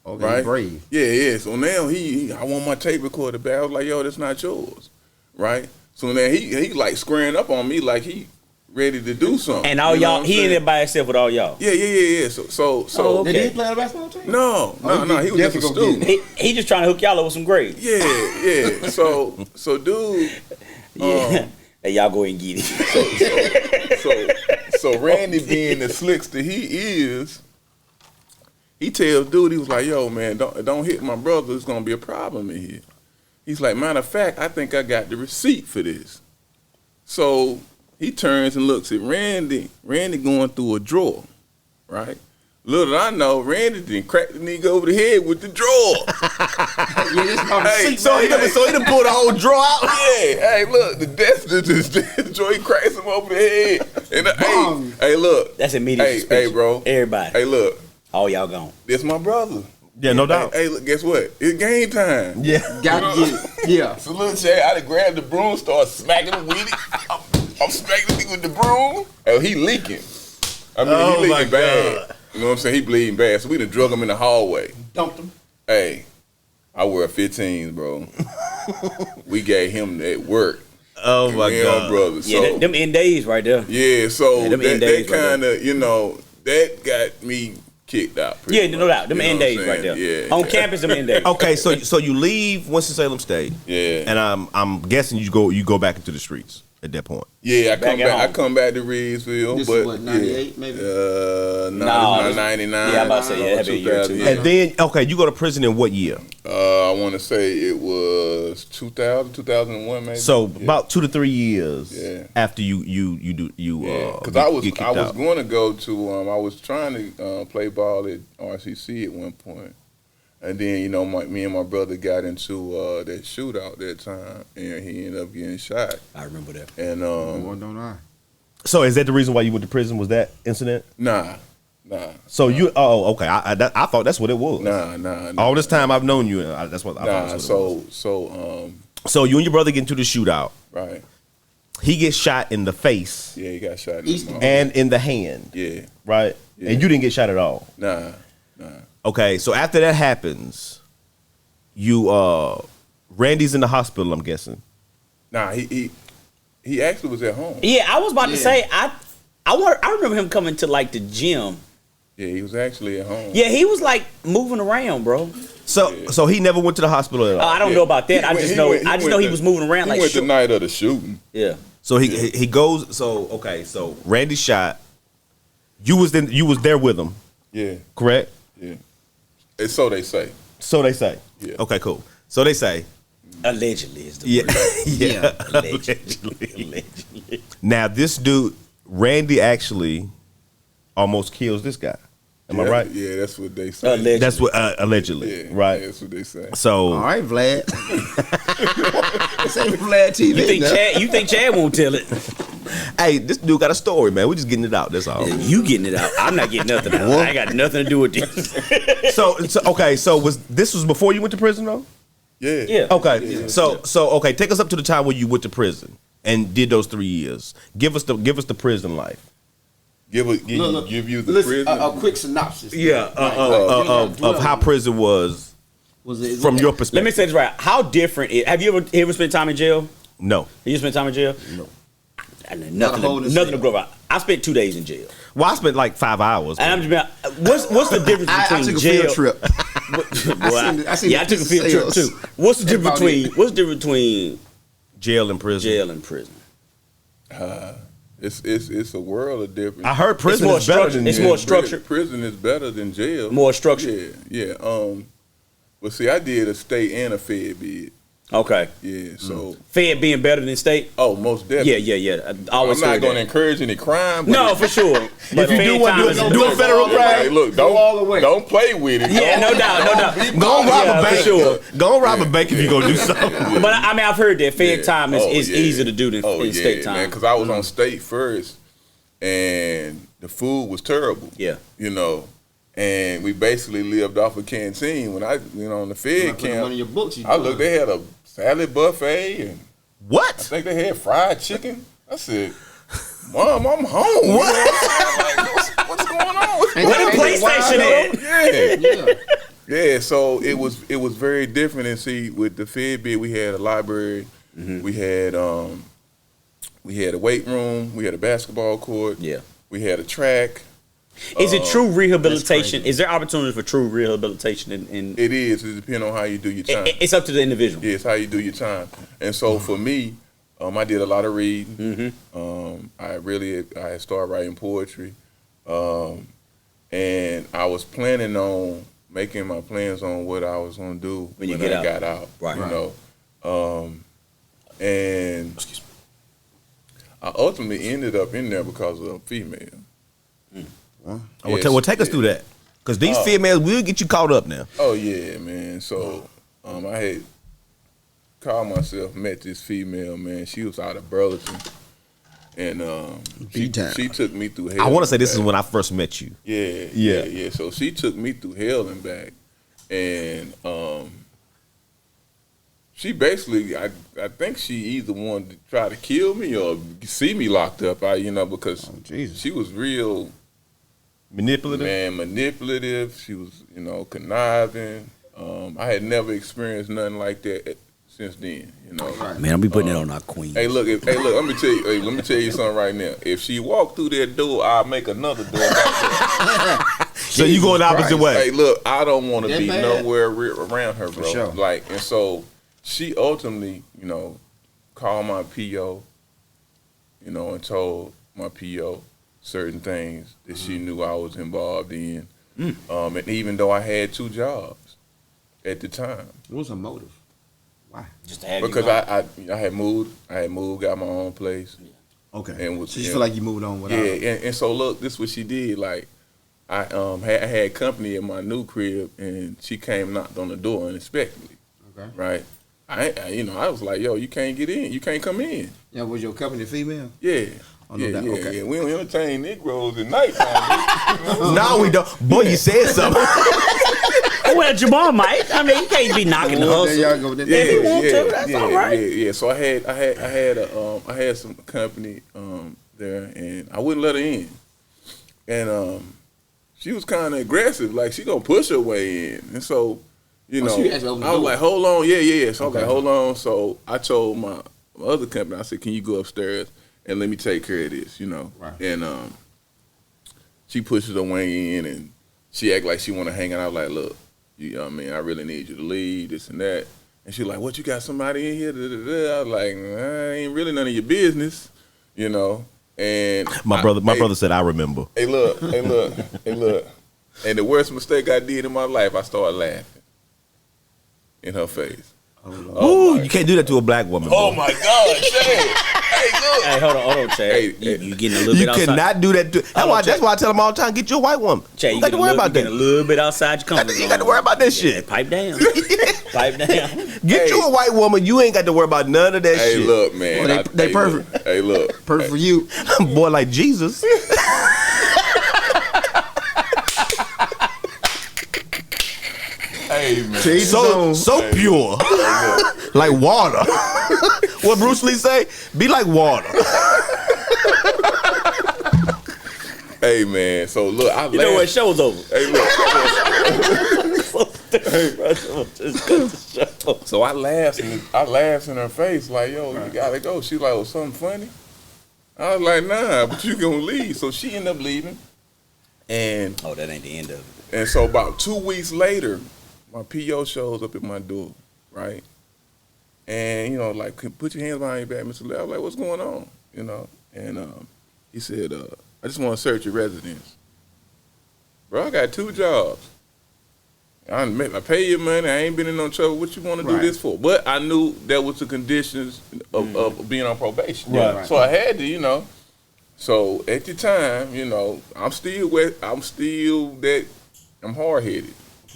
Okay, Right? brave. Yeah. So now I want my tape recorder back. I was like, "Yo, that's not yours." Right? So now he like squaring up on me like he ready to do something. And all You know y'all, what I'm he in saying? there by himself with all y'all. Yeah. So Oh, okay. Did he play on the basketball team? no, he was just a definitely gonna student. get He just trying to hook y'all up with some grades. Yeah. So dude, Yeah. Hey, y'all go ahead and get it. so Randy being the slickster he is, he tells dude, he was like, "Yo, man, don't hit my brother. It's gonna be a problem in here." He's like, "Matter of fact, I think I got the receipt for this." So he turns and looks at Randy. Randy going through a drawer, right? Little did I know, Randy didn't crack the nigga over the head with the drawer. Yeah, this my Hey, receipt, So he man. done pulled the whole draw out. Yeah, hey, look, the death joy cracks him over the head. And hey, look. That's immediate Hey, suspension. bro. Everybody. Hey, look, All y'all gone. this my brother. Yeah, no doubt. Hey, look, guess what? It's game time. Yeah. Got to get it. Yeah. So little Chad, I done grabbed the broom, started smacking him with it. I'm smacking the nigga with the broom. Oh, he leaking. I mean, Oh, he my leaking bad. God. You know what I'm saying? He bleeding bad. So we done drug him in the hallway. Dumped him. Hey, I wear 15s, bro. We gave him that work. Oh my Me and God. my brother. Yeah, So, them end days right there. yeah, so Yeah, them that end days right kind of, you know, that got me kicked out. pretty Yeah, no much. doubt. Them You know end what I'm days right saying? there. Yeah. On campus, them end days. Okay, so you leave Winston-Salem State. Yeah. And I'm guessing you go back into the streets at that point. Yeah, Back at I home. come back to Reedsville, This but is what, 98 maybe? no, No, it's not 99. yeah, I'm about to say, yeah, that'd be a year or two. Yeah. And then you go to prison in what year? I want to say it was 2001 maybe. So Yeah. about 2 to 3 years Yeah. after you Because get I was kicked going out. to go to I was trying to play ball at RCC at one point, and then you know me and my brother got into that shootout that time, and he ended up getting shot. I remember that. And Boy, don't I? So is that the reason why you went to prison? Was that incident? nah. So you okay? I thought that's what it was. Nah. All this time I've known you, that's what I thought. Nah, That's what it was. so So you and your brother get into the shootout. right. He gets shot in the face Yeah, he got shot in East the mouth. and in the hand, Yeah. right? Yeah. And you didn't get shot at all. Nah. Okay, so after that happens, you Randy's in the hospital, I'm guessing. Nah, he actually was at home. Yeah, I was about to Yeah. say, I remember him coming to like the gym. Yeah, he was actually at home. Yeah, he was like moving around, bro. So he never went to the hospital at all. I don't Yeah. know about that. I He just went- know he went he the- was moving around He like went the shit. night of the shooting. Yeah. So he goes. So okay. So Randy shot. You was there with him, Yeah, correct? yeah. And so they say. So they say. Yeah. Okay, cool. So they say. Allegedly is the Yeah. word. Yeah. Allegedly. Allegedly. Now this dude, Randy, actually almost kills this guy. Am I Yeah, right? Yeah, that's what they say. Allegedly. That's what allegedly, Yeah, right? That's what they say. So All right, Vlad. This ain't Vlad TV. You think Chad won't tell it? hey, this dude got a story, man. We just getting it out. That's all. You getting it out. I'm not getting nothing out. I ain't got nothing to do with this. So okay. So was before you went to prison though? Yeah. Yeah. Okay. Yeah. So okay, take us up to the time when you went to prison and did those 3 years. Give us the prison life. give you the Listen, prison. a quick synopsis. Yeah, Of how prison was it from your perspective. Let me say this right. How different have you ever spent time in jail? No. Have you spent time in jail? No. Nothing to grow about. I spent 2 days in jail. Well, I spent like 5 hours. And I'm just what's the difference between I took a jail? field trip. I took a field trip too. What's the difference between jail and prison. jail and prison? It's a world of difference. I heard prison more is better structured. than It's jail. more structured. Prison is better than jail. More structured. Yeah. But see, I did a state and a fed bid. Okay. Yeah. So. Fed being better than state? Oh, most definitely. Yeah. I always I'm not heard going to that. encourage any crime. But No, for sure. But you do want to do a federal crime, Hey, look, don't play with it. Yeah, no doubt. go and rob a bank. For sure. Go and rob a bank if you're gonna do something. But I mean, I've heard that Fed time is easier to do than state time. Because I was on state first, and the food was terrible. Yeah. You know, and we basically lived off a canteen. When I on the Fed camp, One of your books. I looked. They had a salad buffet, and I What? think they had fried chicken. I said, "Mom, I'm home." What? Like, what's going on? Where the PlayStation at? Yeah, so it was very different. And see, with the Fed bid, we had a library, we had a weight room, we had a basketball court, Yeah. we had a track. Is it true rehabilitation? Is there opportunity for true rehabilitation in It is. It depends on how you do your time. it's up to the individual. Yeah, it's how you do your time. And so for me, I did a lot of reading. I had started writing poetry, and I was planning on making my plans on what I was going to do when I got out. Right. You know, and I ultimately ended up in there because of a female. Well, take us through that, because these females will get you caught up now. Oh yeah, man. So I had called myself, met this female, man. She was out of Burlington, and she took me through hell. I want to say and this is back. when I first met you. Yeah. So she took me through hell and back, and she basically, I think she either wanted to try to kill me or see me locked up. Because she was real. Manipulative. Man, manipulative. She was, conniving. I had never experienced nothing like that since then. Man, I'll be putting it on our queen. Hey, look. Let me tell you. Hey, let me tell you something right now. If she walked through that door, I'll make another door back there. So you going the opposite way. Hey, look. I don't want to That be bad? nowhere around her, bro. sure. Like, and so she ultimately, called my PO, and told my PO certain things that she knew I was involved in. And even though I had 2 jobs at the time. What was her motive? Why? Just to have Because you I had moved, got my own place. Okay. And So you feel like you moved on without Yeah, and so look, this is what she did. Like, I had company at my new crib, and she came and knocked on the door unexpectedly. Okay. Right? I was like, yo, you can't get in. You can't come in. Yeah, was your company female? Yeah. Oh, no doubt. Okay. Yeah. We don't entertain Negroes at nighttime. No, we don't. Boy, you said something. Well, JaMar might. I mean, you can't be knocking the There hustle. y'all go. If you want to, that's all right. Yeah. So I had some company there, and I wouldn't let her in. And she was kind of aggressive, like she gonna push her way in. And so, she actually opened the I was door. like, hold on, yeah. So I was like, hold on. So I told my other company, I said, can you go upstairs and let me take care of this, Right. And she pushes her way in, and she act like she want to hang out. I was like, look, I really need you to leave, this and that. And she like, what, you got somebody in here? Da, da, da. I was like, I ain't really none of your business, And My brother said, I remember. Hey, look. And the worst mistake I did in my life, I started laughing in her face. Ooh, you can't do that to a black woman. Oh boy. my God, Chad. Hey, look. Hey, hold on, Chad. Hey, you getting a little You bit outside. cannot do that. That's why I tell them all the time, get you a white woman. Chad, you you got to worry about getting that. a little bit outside your comfort zone. You got to worry about that shit. Pipe down. Pipe down. Get you a white woman. You ain't got to worry about none of that Hey, shit. look, man. Well, they perfect. Look. Hey, look. Perfect for you. Boy, like Jesus. Hey, man. So pure. Like water. What Bruce Lee say? Be like water. Hey man, so look, I You know what? Show's over. Hey look. Just cut the show. So I laughed in her face like, yo, you gotta go. She's like, oh, something funny? I was like, nah, but you gonna leave. So she ended up leaving. And Oh, that ain't the end of it. and so about 2 weeks later, my PO shows up at my door, right? And, you know, like, put your hands behind your back, Mr. Lee. I was like, what's going on? You know? And he said, I just want to search your residence. Bro, I got 2 jobs. I pay your money. I ain't been in no trouble. What you want to do this for? But I knew that was the conditions of being on probation. Right. So I had to, you know. So at the time, you know, I'm still hard-headed,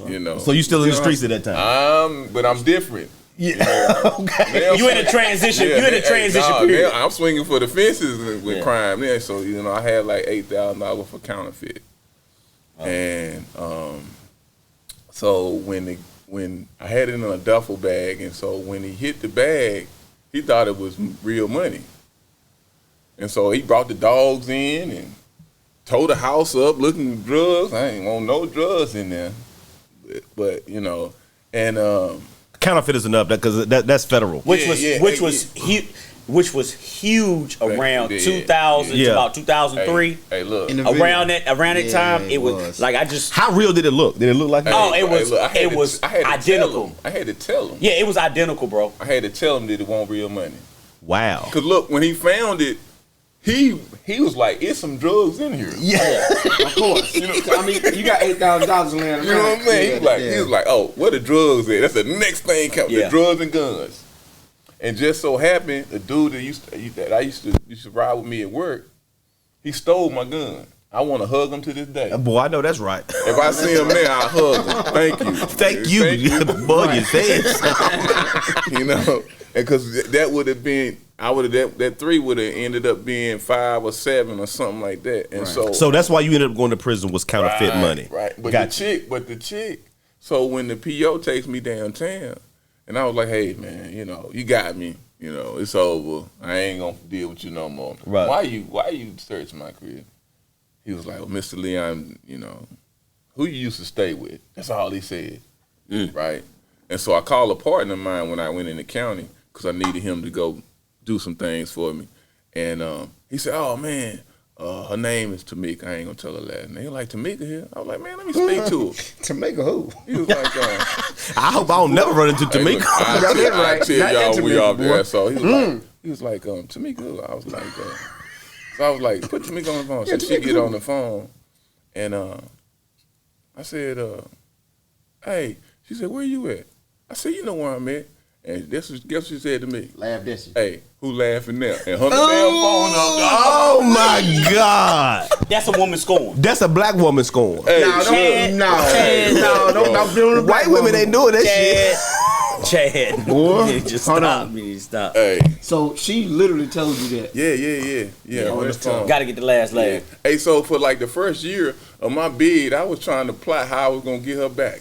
you know. So you still in the streets at that time? But I'm different. Yeah. Okay. Now, You in a transition. yeah, You in a transition now period. I'm swinging for the fences with crime there. So, you know, I had like $8,000 for counterfeit. And so when I had it in a duffel bag, and so when he hit the bag, he thought it was real money. And so he brought the dogs in and tore the house up looking for drugs. I ain't want no drugs in there. But you know, and Counterfeit is enough because that's federal. Which was huge around 2000 to about 2003. Hey, look. Around that time, it was like I just. How real did it look? Did it look like that? Oh, it was I had to identical. I had to tell him. Yeah, it was identical, bro. I had to tell him that it wasn't real money. Wow. Cause look, when he found it, he was like, "It's some drugs in here." Yeah, of course. You know, I mean, you got $8,000 laying around. You know what I'm saying? He was like, "Oh, where the drugs at?" That's the next thing coming. Yeah. The drugs and guns. And just so happened, the dude that used to ride with me at work, he stole my gun. I want to hug him to this day. Boy, I know that's right. If I see him there, I hug him. Thank you. Thank you. Boy, you said You know, and because that would have been, that 3 would have ended up being 5 or 7 or something like that. And So that's why you ended up going to prison was counterfeit money. Right. But Gotcha. the chick. So when the PO takes me downtown, and I was like, hey man, you know, you got me. You know, it's over. I ain't gonna deal with you no more. Right. Why you search my crib? He was like, well, Mr. Leon, you know, who you used to stay with? That's all he said. Right. And so I called a partner of mine when I went in the county because I needed him to go do some things for me. And he said, oh man, her name is Tamika. I ain't gonna tell her last name. He was like, Tamika here? I was like, man, let me speak to her. Tamika who? He was like, I hope I don't never run into Tamika. I tell y'all we Tamika, off there. boy. So he was like, Tamika who? I was like, so I was like, put Tamika on the phone. So she get on the phone, and I said, hey, she said, where you at? I said, you know where I'm at. And guess what she said to me? Laugh this. Hey, who laughing now? And hung the damn phone up. Oh my God. That's a woman scorn. That's a black woman scorn. Hey, No, don't do it. White women ain't doing that shit. Chad. Boy, Just hold stop on. me. Stop. Hey, So she literally told you that. yeah, on the phone. Gotta get the last laugh. Yeah. Hey, so for like the first year of my bid, I was trying to plot how I was gonna get her back.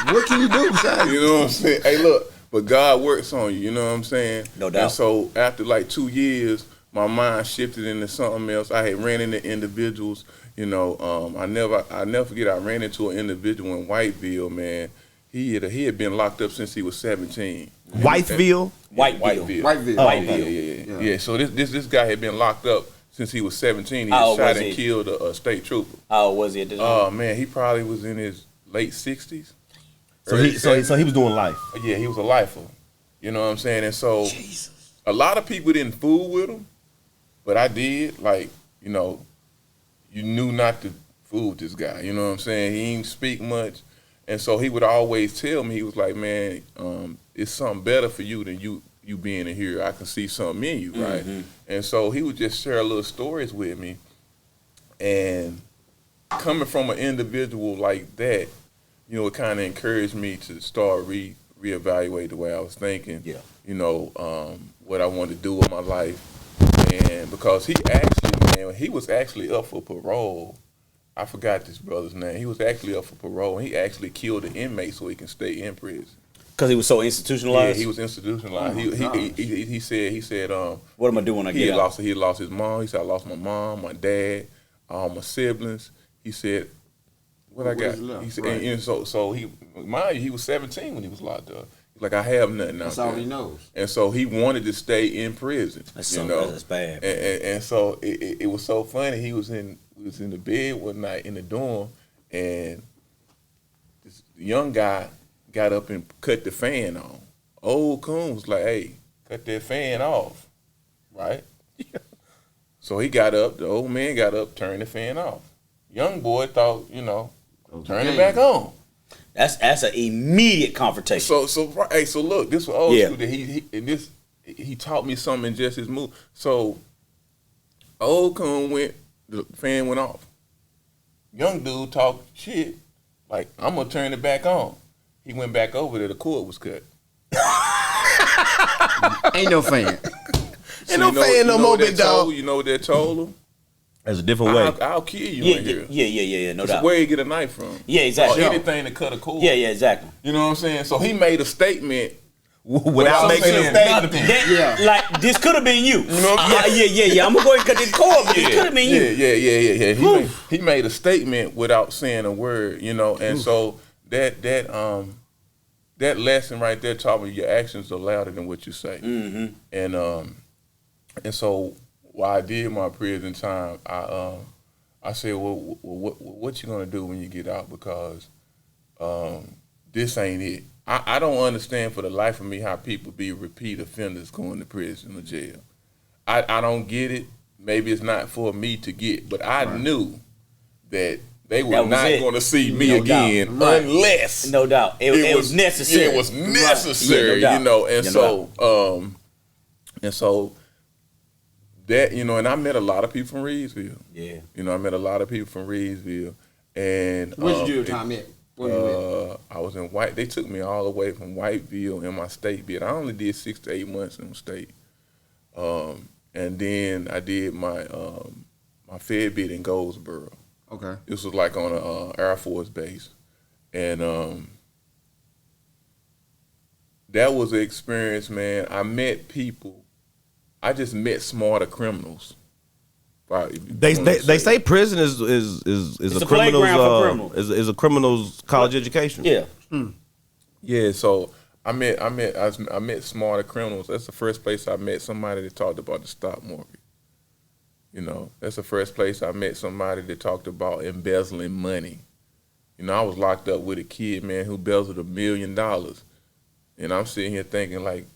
What can you do besides? You know what I'm saying? Hey, look, but God works on you. You know what I'm saying? No doubt. And so after like 2 years, my mind shifted into something else. I had ran into individuals. You know, I never forget. I ran into an individual in Whiteville. Man, he had been locked up since he was 17. Whiteville? Whiteville. Yeah. So this guy had been locked up since he was 17. He How had old shot was and he? killed a state trooper. How old was he at this time? Oh man, he probably was in his late 60s. So he was doing life. Yeah, he was a lifer. You know what I'm saying? And so a lot of people didn't fool with him, but I did. Like, you know, you knew not to fool with this guy. You know what I'm saying? He didn't speak much. And so he would always tell me, he was like, man, it's something better for you than you being in here. I can see something in you, right? And so he would just share little stories with me. And coming from an individual like that, you know, it kind of encouraged me to start reevaluate the way I was thinking. Yeah. You know, what I wanted to do with my life. And because he was actually up for parole. I forgot this brother's name. He was actually up for parole, and he actually killed an inmate so he can stay in prison. Because he was so institutionalized? Yeah, he was institutionalized. He said, what am I doing when I he get had out? lost his mom. He said, I lost my mom, my dad. all my siblings. He said, what I got? left? He said, Right. and so he, mind you, he was 17 when he was locked up. He's like, I have nothing That's out all there. he knows. And so he wanted to stay in prison. That's you so know? that's bad. And so it was so funny. We was in the bed one night in the dorm, and this young guy got up and cut the fan on. Old coon was like, hey, cut that fan off, right? So he got up, the old man got up, turned the fan off. Young boy thought, turn it back on. That's an immediate confrontation. So look, this was old school that he taught me something in just his move. So old coon went, the fan went off. Young dude talked shit, like, I'm gonna turn it back on. He went back over there, the cord was cut. Ain't no fan. Ain't no fan no more, big dog. You know what they told him? There's a different way. I'll kill you in here. Yeah, no So doubt. where you get a knife from? Yeah, exactly. Or anything to cut a cord. Yeah, exactly. You know what I'm saying? So he made a statement Without making a statement. Like, this could have been you. You know what I'm saying? Yeah. I'm gonna go ahead and cut this cord, but this could have been you. Yeah. He made a statement without saying a word, and so that lesson right there taught me your actions are louder than what you say. Mm-hmm. And so while I did my prison time, I said, well, what you gonna do when you get out? Because this ain't it. I don't understand for the life of me how people be repeat offenders going to prison or jail. I don't get it. Maybe it's not for me to get, but I knew that they were not going to see me again unless. No doubt. It was necessary. Yeah, it was necessary, Right. And so that, and I met a lot of people from Reedsville. Yeah. I met a lot of people from Reedsville. And Where'd you do your time at? I was in White. They took me all the way from Whiteville in my state bid. I only did 6 to 8 months in the state. And then I did my Fed bid in Goldsboro. Okay. This was like on an Air Force base. And that was an experience, man. I met people. I just met smarter criminals. They say prison is a criminal's is a criminal's college education. Yeah. Yeah, so I met smarter criminals. That's the first place I met somebody that talked about the stock market. That's the first place I met somebody that talked about embezzling money. I was locked up with a kid, man, who embezzled $1 million. And I'm sitting here thinking like,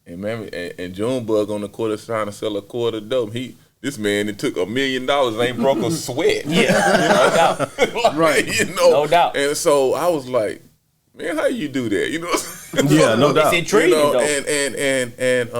and Junebug on the corner trying to sell a quart of dope. This man that took $1 million ain't broke a sweat. Yeah, no doubt. Right. No doubt. And so I was like, man, how you do that? Yeah, no doubt. It's intriguing though. And